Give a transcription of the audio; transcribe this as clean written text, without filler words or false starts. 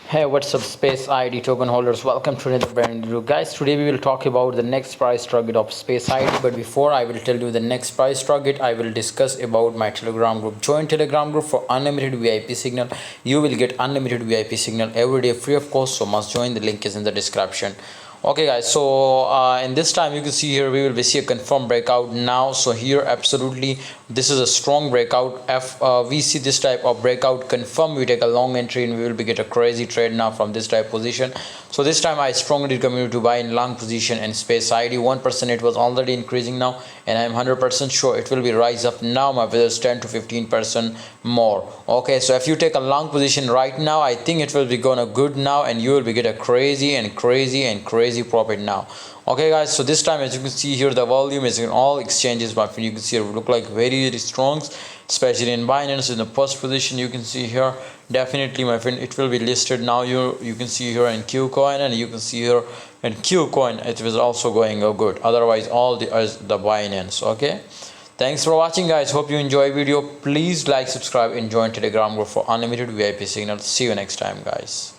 Hey, what's up, space ID token holders? Welcome to another brand new video. Guys, today we will talk about the next price target of space ID. But before I will tell you the next price target, I will discuss about my Telegram group. Join Telegram group for unlimited VIP signal. You will get unlimited VIP signal every day free of cost. So must join. The link is in the description. Okay guys, so in this time you can see here we will be see a confirmed breakout now. So here absolutely this is a strong breakout. If we see this type of breakout confirm, we take a long entry and we will be get a crazy trade now from this type position. So this time I strongly recommend you to buy in long position in space ID. 1% it was already increasing now, and I'm 100% sure it will be rise up now, my brothers, 10 to 15% more. Okay, so if you take a long position right now, I think it will be gonna good now, and you will be get a crazy and crazy and crazy profit now. Okay guys, so this time as you can see here the volume is in all exchanges, my friend. You can see it look like very strong, especially in Binance in the first position. You can see here definitely, my friend, it will be listed now. You can see here in Qcoin, and you can see here in Qcoin it was also going good. Otherwise all the Binance. Okay, thanks for watching guys. Hope you enjoy video. Please like, subscribe, and join Telegram group for unlimited VIP signals. See you next time guys.